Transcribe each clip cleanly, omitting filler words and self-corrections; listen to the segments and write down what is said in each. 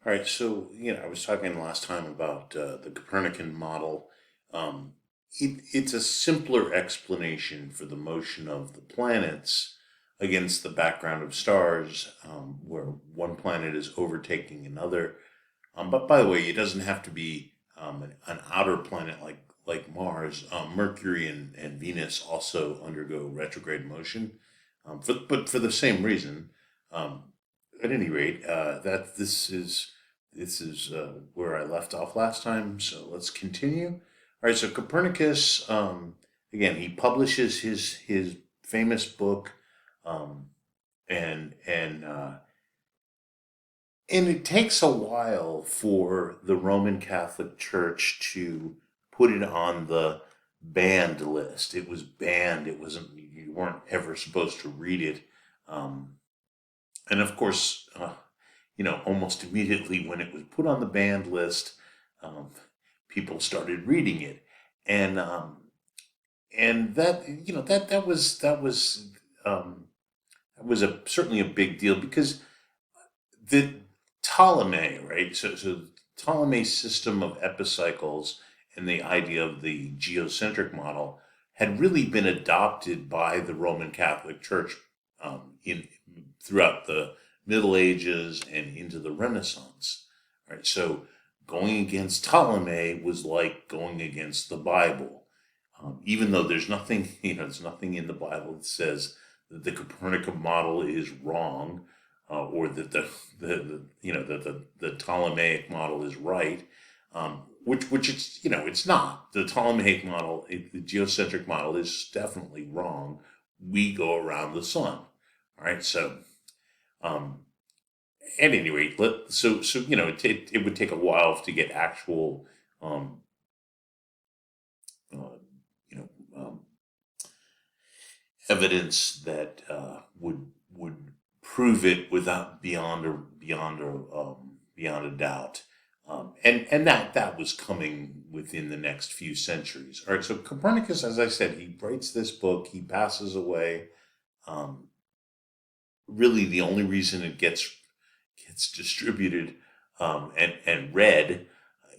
All right, so I was talking last time about the Copernican model. Um, it's a simpler explanation for the motion of the planets against the background of stars, where one planet is overtaking another. But by the way, it doesn't have to be an outer planet like Mars. Mercury and Venus also undergo retrograde motion, but for the same reason. Um, at any rate, that this is where I left off last time. So let's continue. All right. So Copernicus, again, he publishes his famous book, um, and and uh, and it takes a while for the Roman Catholic Church to put it on the banned list. It was banned. It wasn't. You weren't ever supposed to read it. Um, and of course, almost immediately when it was put on the banned list, um, people started reading it, and that um, that was certainly a big deal because the Ptolemy, right? So Ptolemy's system of epicycles and the idea of the geocentric model had really been adopted by the Roman Catholic Church in throughout the Middle Ages and into the Renaissance, right? So going against Ptolemy was like going against the Bible, even though there's nothing, there's nothing in the Bible that says that the Copernican model is wrong, or that the Ptolemaic model is right, which it's not. The Ptolemaic model, the geocentric model, is definitely wrong. We go around the sun. All right, so um, at any rate, it would take a while to get actual um, uh, you know evidence that would prove it without beyond a doubt. And that was coming within the next few centuries. All right, so Copernicus, as I said, he writes this book. He passes away. Um, Really, the only reason it gets distributed and read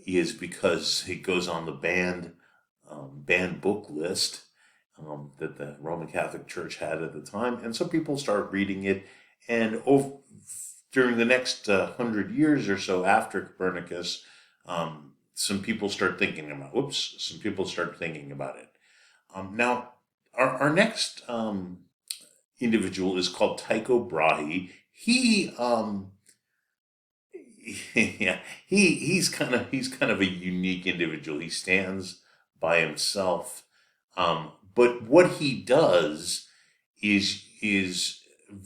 is because it goes on the banned book list that the Roman Catholic Church had at the time, and so people start reading it. And during the next 100 years or so after Copernicus, some people start thinking about. Whoops! Some people start thinking about it. Now, our next individual is called Tycho Brahe. Yeah, he's kind of a unique individual. He stands by himself, but what he does is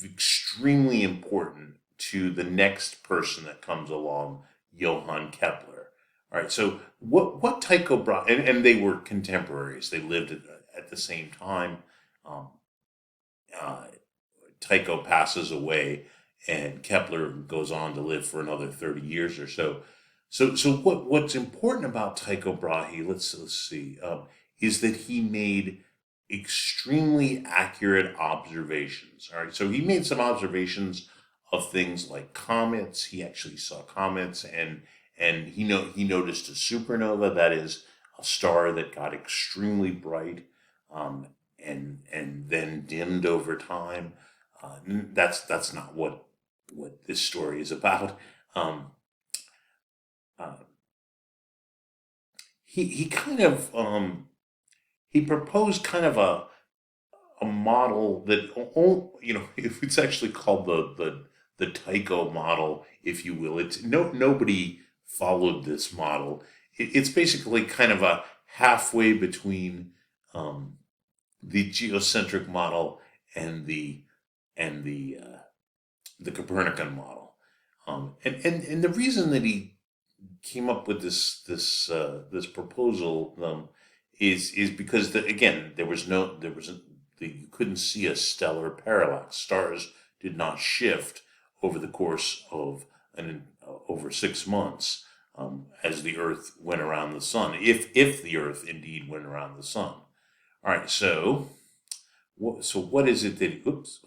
extremely important to the next person that comes along, Johann Kepler. All right, so what Tycho Brahe, and they were contemporaries. They lived at the same time. Um, uh, Tycho passes away, and Kepler goes on to live for another 30 years or so. So what's important about Tycho Brahe, let's see, is that he made extremely accurate observations. All right, so he made some observations of things like comets. He actually saw comets, and he noticed a supernova, that is a star that got extremely bright, um, and then dimmed over time. That's not what this story is about. Um, uh, he kind of he proposed kind of a model that it's actually called the Tycho model, if you will. It's nobody followed this model. It's basically kind of a halfway between um, the geocentric model and the Copernican model. And the reason that he came up with this proposal is because again you couldn't see a stellar parallax. Stars did not shift over the course of over 6 months, as the Earth went around the sun. If the Earth indeed went around the sun. All right, so what is it that? Oops.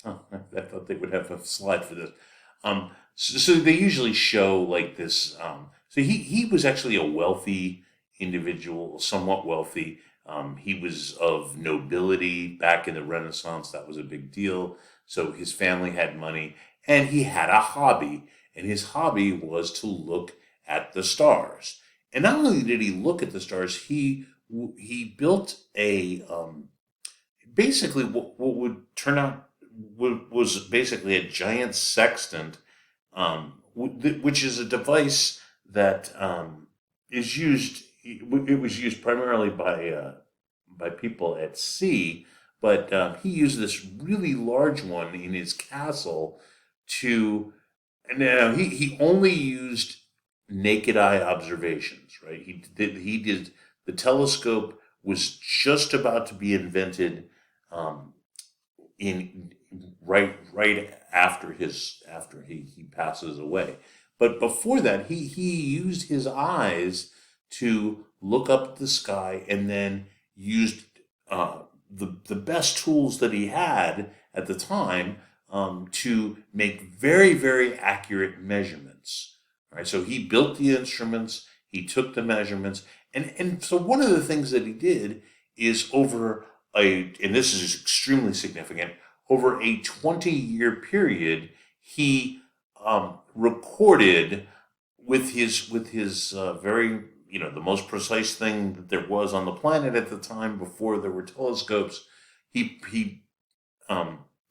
Oh, I thought they would have a slide for this. so they usually show like this. So he was actually a wealthy individual, somewhat wealthy. He was of nobility back in the Renaissance. That was a big deal. So his family had money, and he had a hobby, and his hobby was to look at the stars. And not only did he look at the stars, he built a basically what would turn out was basically a giant sextant, which is a device that is used. It was used primarily by people at sea, but he used this really large one in his castle to. And now he only used naked eye observations, right? He did the telescope was just about to be invented um, in right after he passes away. But before that, he used his eyes to look up at the sky, and then used the best tools that he had at the time to make very accurate measurements. All right, so he built the instruments, he took the measurements, and so one of the things that he did is and this is extremely significant, over a 20-year period, he recorded with his very, the most precise thing that there was on the planet at the time before there were telescopes. He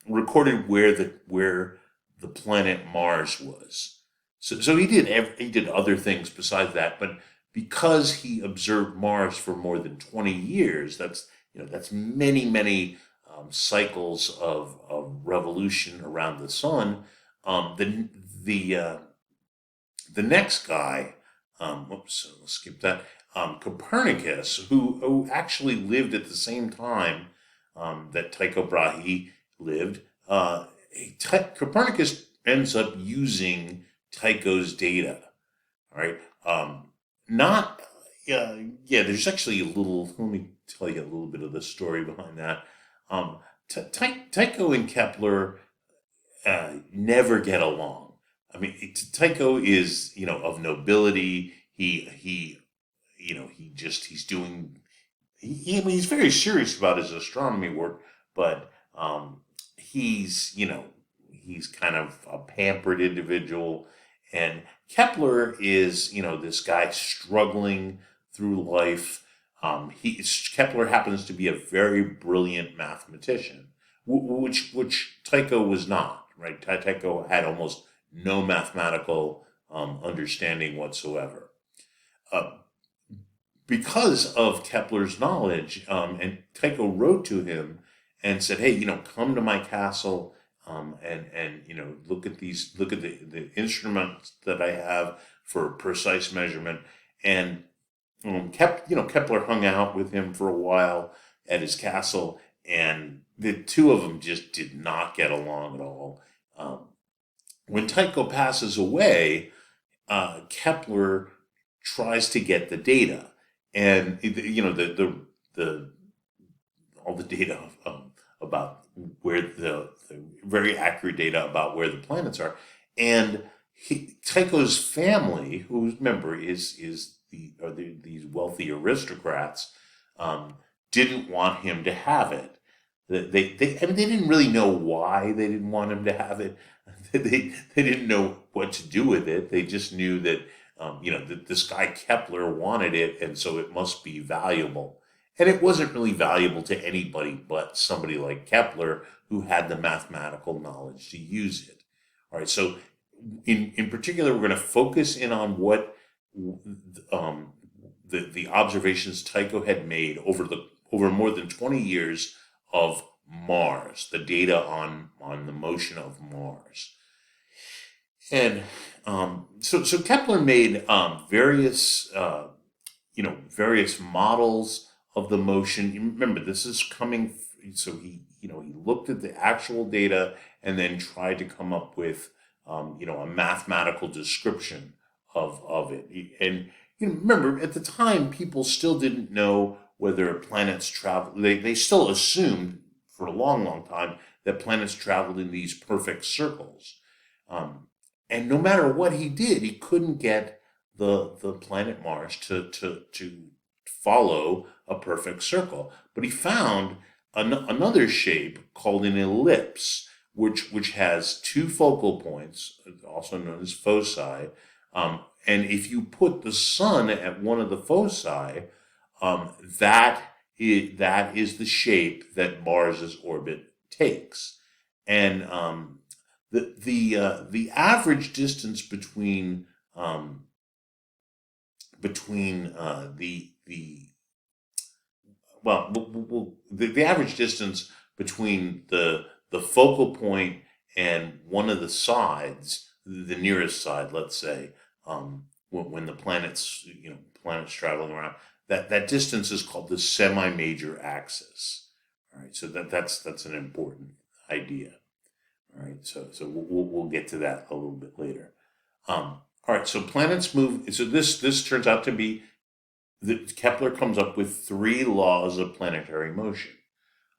recorded where the planet Mars was. So he did other things besides that, but because he observed Mars for more than 20 years, that's many cycles of revolution around the sun. The next guy, let's skip that. Copernicus, who actually lived at the same time that Tycho Brahe lived. Copernicus ends up using Tycho's data. All right. Not. Yeah. There's actually a little. Let me tell you a little bit of the story behind that. Tycho and Kepler never get along. I mean, Tycho is, of nobility. He's very serious about his astronomy work, but he's kind of a pampered individual. And Kepler is, this guy struggling through life. Kepler happens to be a very brilliant mathematician, which Tycho was not, right? Tycho had almost no mathematical understanding whatsoever. Because of Kepler's knowledge, and Tycho wrote to him and said, "Hey, come to my castle, and look at the instruments that I have for precise measurement." And Kepler hung out with him for a while at his castle, and the two of them just did not get along at all. When Tycho passes away, Kepler tries to get the data, and the all the data about where the very accurate data about where the planets are, and Tycho's family, who, remember, is these wealthy aristocrats, didn't want him to have it. They didn't really know why they didn't want him to have it. They didn't know what to do with it. They just knew that this guy Kepler wanted it, and so it must be valuable. And it wasn't really valuable to anybody but somebody like Kepler, who had the mathematical knowledge to use it. All right, so in particular, we're going to focus in on what the observations Tycho had made over more than 20 years of Mars, the data on the motion of Mars. And so Kepler made various models of the motion. Remember, this is coming. So he looked at the actual data and then tried to come up with a mathematical description of it. And remember, at the time, people still didn't know whether planets travel. They still assumed for a long time that planets traveled in these perfect circles. and no matter what he did, he couldn't get the planet Mars to follow a perfect circle. But he found another shape called an ellipse, which has two focal points, also known as foci. And if you put the sun at one of the foci, that is the shape that Mars's orbit takes. And the average distance between the average distance between the focal point and one of the sides, the nearest side, let's say, when the planet's traveling around, that distance is called the semi-major axis. All right, so that's an important idea. All right, so we'll get to that a little bit later. All right, so planets move. So this turns out to be that Kepler comes up with three laws of planetary motion.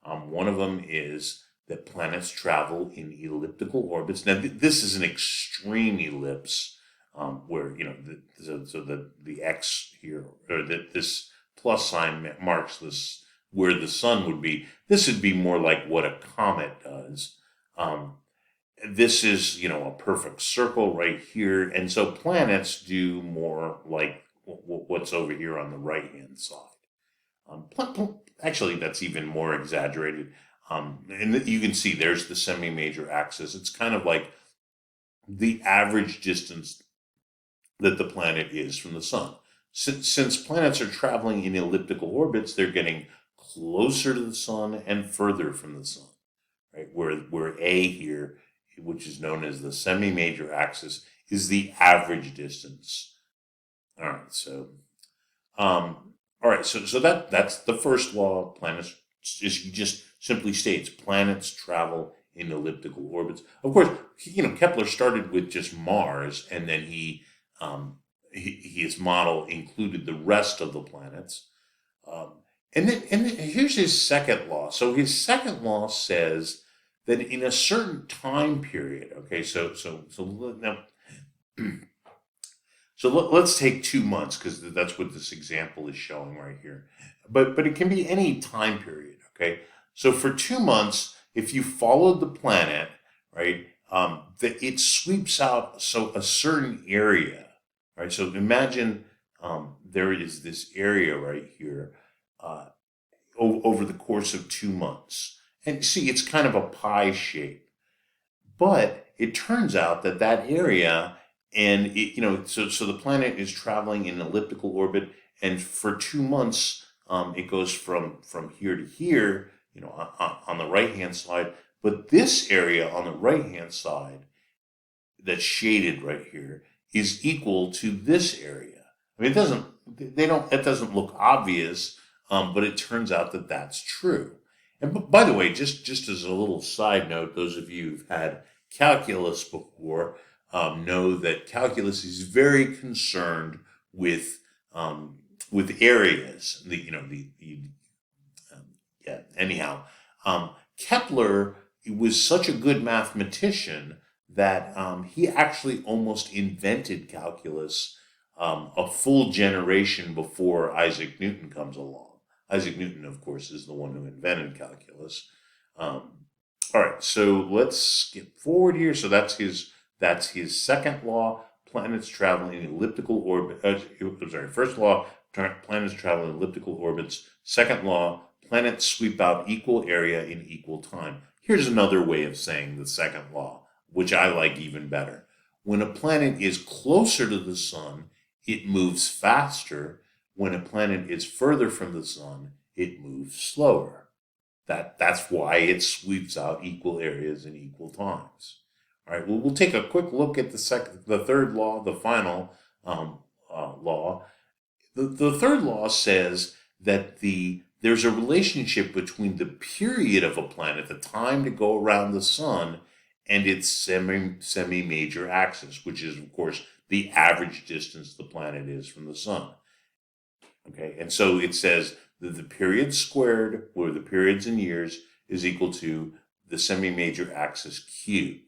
One of them is that planets travel in elliptical orbits. Now, this is an extreme ellipse, where the X here, or that this plus sign marks this where the sun would be. This would be more like what a comet does. This is a perfect circle right here, and so planets do more like what's over here on the right hand side. Actually, that's even more exaggerated. And you can see there's the semi-major axis. It's kind of like the average distance that the planet is from the sun. Since planets are traveling in elliptical orbits, they're getting closer to the sun and further from the sun. Right, where A here, which is known as the semi-major axis, is the average distance. All right, so that's the first law of planets. Just simply states planets travel in elliptical orbits. Of course, Kepler started with just Mars, and then his model included the rest of the planets. And then here's his second law. So his second law says that in a certain time period, okay, so now, so let's take 2 months, because that's what this example is showing right here. But it can be any time period, okay? So for 2 months, if you followed the planet, right, that it sweeps out a certain area, right? So imagine there is this area right here over the course of 2 months. And see, it's kind of a pie shape. But it turns out that area, and so the planet is traveling in an elliptical orbit, and for 2 months, it goes from here to here, on the right-hand side. But this area on the right-hand side, that's shaded right here, is equal to this area. I mean, it doesn't look obvious, but it turns out that that's true. And by the way, just as a little side note, those of you who've had calculus before know that calculus is very concerned with areas. Anyhow, Kepler was such a good mathematician that he actually almost invented calculus a full generation before Isaac Newton comes along. Isaac Newton, of course, is the one who invented calculus. All right, so let's skip forward here. So that's his second law: planets travel in elliptical orbit. First law: planets travel in elliptical orbits. Second law: planets sweep out equal area in equal time. Here's another way of saying the second law, which I like even better. When a planet is closer to the sun, it moves faster. When a planet is further from the sun, it moves slower. That's why it sweeps out equal areas in equal times. All right. Well, we'll take a quick look at the third law, the final law. The third law says that there's a relationship between the period of a planet, the time to go around the sun, and its semi-major axis, which is, of course, the average distance the planet is from the sun. Okay, and so it says that the period squared, or the periods in years, is equal to the semi-major axis cubed.